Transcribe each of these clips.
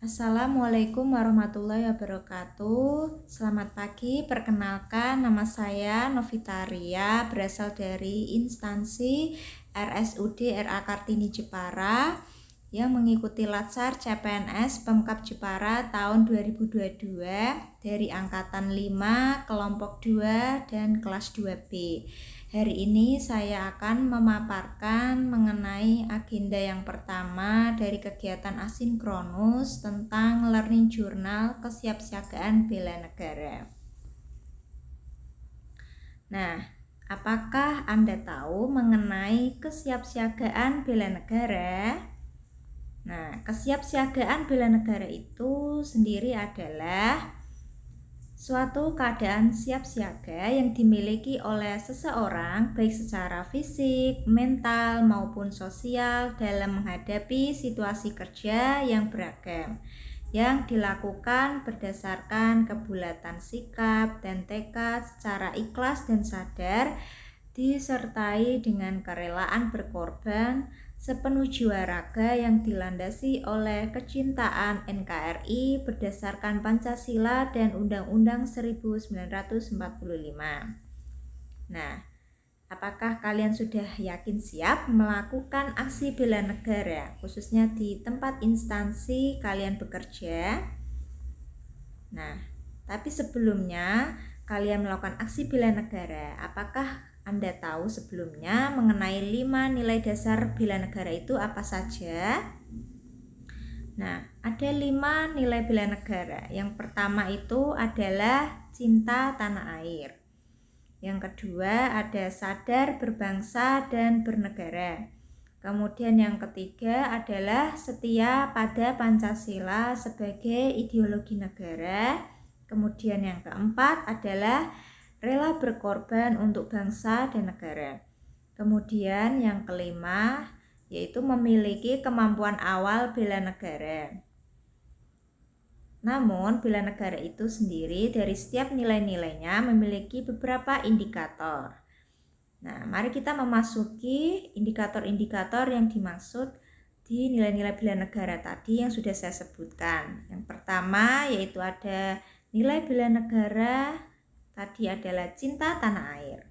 Assalamualaikum warahmatullahi wabarakatuh. Selamat pagi, perkenalkan nama saya Novitaria, berasal dari instansi RSUD RA Kartini Jepara yang mengikuti Latsar CPNS Pemkab Jepara tahun 2022 dari angkatan 5, kelompok 2 dan kelas 2B. Hari ini saya akan memaparkan mengenai agenda yang pertama dari kegiatan asinkronus tentang learning journal kesiapsiagaan bela negara. Nah, apakah Anda tahu mengenai kesiapsiagaan bela negara? Nah, kesiapsiagaan bela negara itu sendiri adalah suatu keadaan siap siaga yang dimiliki oleh seseorang baik secara fisik, mental maupun sosial dalam menghadapi situasi kerja yang beragam yang dilakukan berdasarkan kebulatan sikap dan tekad secara ikhlas dan sadar disertai dengan kerelaan berkorban sepenuh jiwa raga yang dilandasi oleh kecintaan NKRI berdasarkan Pancasila dan Undang-Undang 1945. Nah, apakah kalian sudah yakin siap melakukan aksi bela negara, khususnya di tempat instansi kalian bekerja? Nah, tapi sebelumnya kalian melakukan aksi bela negara, apakah Anda tahu sebelumnya mengenai 5 nilai dasar bela negara itu apa saja? Nah, ada 5 nilai bela negara. Yang pertama itu adalah cinta tanah air. Yang kedua ada sadar berbangsa dan bernegara. Kemudian yang ketiga adalah setia pada Pancasila sebagai ideologi negara. Kemudian yang keempat adalah rela berkorban untuk bangsa dan negara. Kemudian yang kelima yaitu memiliki kemampuan awal bela negara. Namun bela negara itu sendiri dari setiap nilai-nilainya memiliki beberapa indikator. Nah, mari kita memasuki indikator-indikator yang dimaksud di nilai-nilai bela negara tadi yang sudah saya sebutkan. Yang pertama yaitu ada nilai bela negara tadi adalah cinta tanah air.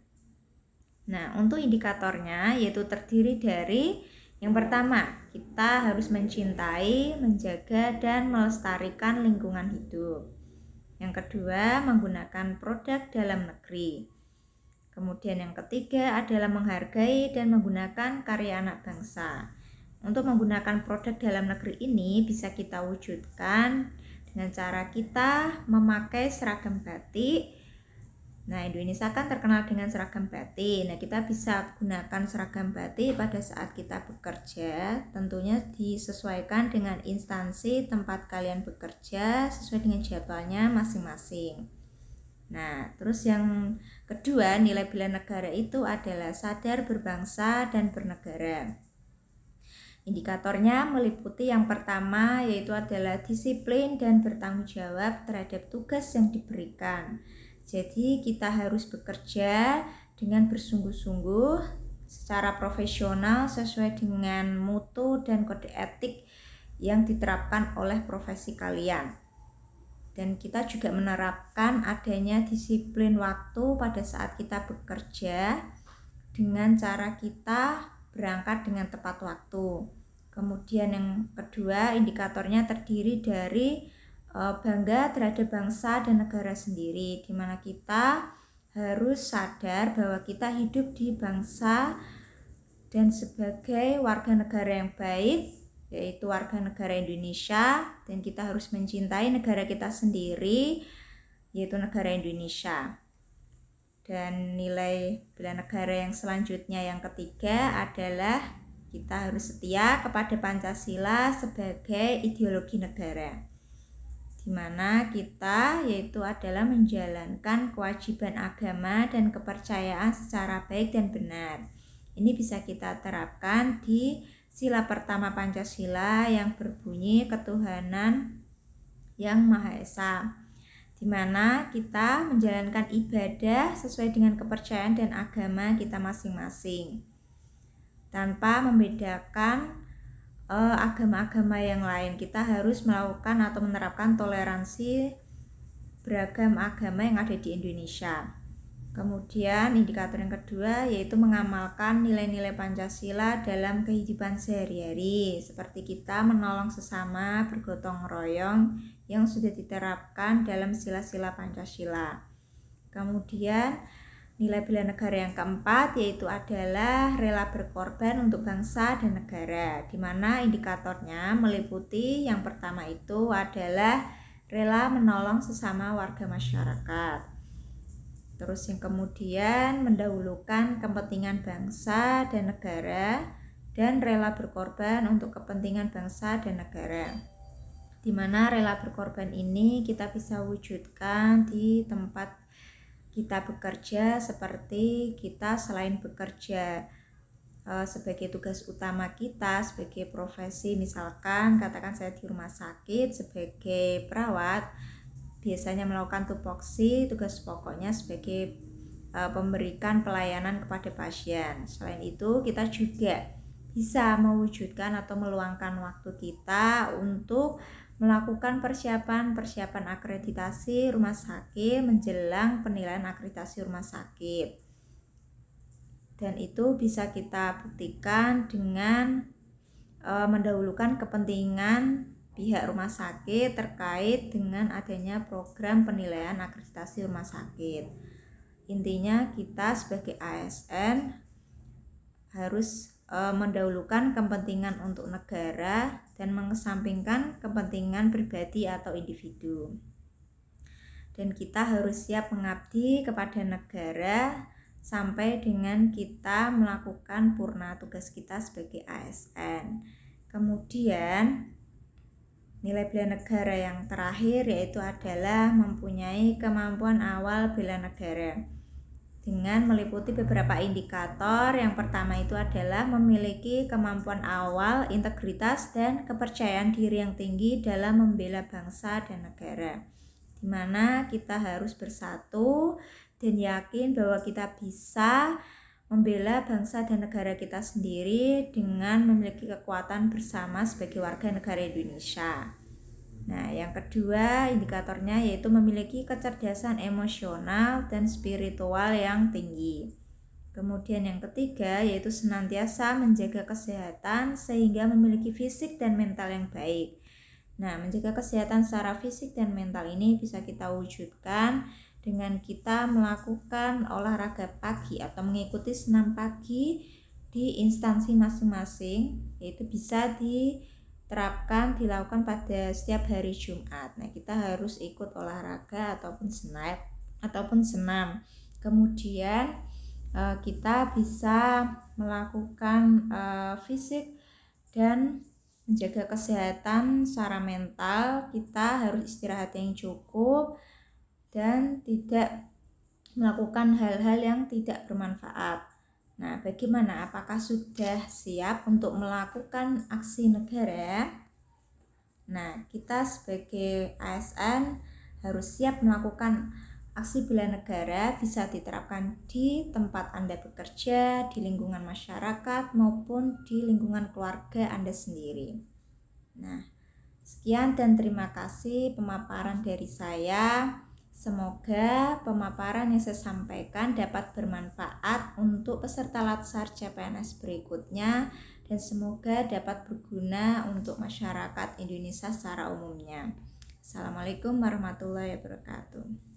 Nah, untuk indikatornya yaitu terdiri dari yang pertama, kita harus mencintai, menjaga, dan melestarikan lingkungan hidup. Yang kedua, menggunakan produk dalam negeri. Kemudian yang ketiga adalah menghargai dan menggunakan karya anak bangsa. Untuk menggunakan produk dalam negeri ini bisa kita wujudkan dengan cara kita memakai seragam batik. Nah, Indonesia kan terkenal dengan seragam batik. Nah, kita bisa gunakan seragam batik pada saat kita bekerja. Tentunya disesuaikan dengan instansi tempat kalian bekerja sesuai dengan jadwalnya masing-masing. Nah, terus yang kedua, nilai bela negara itu adalah sadar berbangsa dan bernegara. Indikatornya meliputi yang pertama yaitu adalah disiplin dan bertanggung jawab terhadap tugas yang diberikan. Jadi kita harus bekerja dengan bersungguh-sungguh secara profesional sesuai dengan mutu dan kode etik yang diterapkan oleh profesi kalian. Dan kita juga menerapkan adanya disiplin waktu pada saat kita bekerja dengan cara kita berangkat dengan tepat waktu. Kemudian yang kedua, indikatornya terdiri dari bangga terhadap bangsa dan negara sendiri, di mana kita harus sadar bahwa kita hidup di bangsa dan sebagai warga negara yang baik, yaitu warga negara Indonesia, dan kita harus mencintai negara kita sendiri, yaitu negara Indonesia. Dan nilai bela negara yang selanjutnya yang ketiga adalah kita harus setia kepada Pancasila sebagai ideologi negara, di mana kita yaitu adalah menjalankan kewajiban agama dan kepercayaan secara baik dan benar. Ini bisa kita terapkan di sila pertama Pancasila yang berbunyi ketuhanan yang Maha Esa, di mana kita menjalankan ibadah sesuai dengan kepercayaan dan agama kita masing-masing tanpa membedakan agama-agama yang lain. Kita harus melakukan atau menerapkan toleransi beragam agama yang ada di Indonesia. Kemudian indikator yang kedua yaitu mengamalkan nilai-nilai Pancasila dalam kehidupan sehari-hari, seperti kita menolong sesama, bergotong royong yang sudah diterapkan dalam sila-sila Pancasila. Kemudian nilai bela negara yang keempat yaitu adalah rela berkorban untuk bangsa dan negara, di mana indikatornya meliputi yang pertama itu adalah rela menolong sesama warga masyarakat. Terus yang kemudian mendahulukan kepentingan bangsa dan negara dan rela berkorban untuk kepentingan bangsa dan negara. Di mana rela berkorban ini kita bisa wujudkan di tempat kita bekerja, seperti kita selain bekerja sebagai tugas utama kita sebagai profesi, misalkan katakan saya di rumah sakit sebagai perawat, biasanya melakukan tupoksi, tugas pokoknya sebagai memberikan pelayanan kepada pasien. Selain itu, kita juga bisa mewujudkan atau meluangkan waktu kita untuk melakukan persiapan akreditasi rumah sakit menjelang penilaian akreditasi rumah sakit. Dan itu bisa kita buktikan dengan mendahulukan kepentingan pihak rumah sakit terkait dengan adanya program penilaian akreditasi rumah sakit. Intinya kita sebagai ASN harus mendahulukan kepentingan untuk negara dan mengesampingkan kepentingan pribadi atau individu. Dan kita harus siap mengabdi kepada negara sampai dengan kita melakukan purna tugas kita sebagai ASN. Kemudian nilai bela negara yang terakhir yaitu adalah mempunyai kemampuan awal bela negara dengan meliputi beberapa indikator. Yang pertama itu adalah memiliki kemampuan awal, integritas, dan kepercayaan diri yang tinggi dalam membela bangsa dan negara, di mana kita harus bersatu dan yakin bahwa kita bisa membela bangsa dan negara kita sendiri dengan memiliki kekuatan bersama sebagai warga negara Indonesia. Nah, yang kedua indikatornya yaitu memiliki kecerdasan emosional dan spiritual yang tinggi. Kemudian yang ketiga yaitu senantiasa menjaga kesehatan sehingga memiliki fisik dan mental yang baik. Nah, menjaga kesehatan secara fisik dan mental ini bisa kita wujudkan dengan kita melakukan olahraga pagi atau mengikuti senam pagi di instansi masing-masing, yaitu bisa dilakukan pada setiap hari Jumat. Nah, kita harus ikut olahraga ataupun senam. Kemudian kita bisa melakukan fisik dan menjaga kesehatan secara mental. Kita harus istirahat yang cukup dan tidak melakukan hal-hal yang tidak bermanfaat. Nah, bagaimana? Apakah sudah siap untuk melakukan aksi negara? Nah, kita sebagai ASN harus siap melakukan aksi bela negara, bisa diterapkan di tempat Anda bekerja, di lingkungan masyarakat, maupun di lingkungan keluarga Anda sendiri. Nah, sekian dan terima kasih pemaparan dari saya. Semoga pemaparan yang saya sampaikan dapat bermanfaat untuk peserta Latsar CPNS berikutnya dan semoga dapat berguna untuk masyarakat Indonesia secara umumnya. Assalamualaikum warahmatullahi wabarakatuh.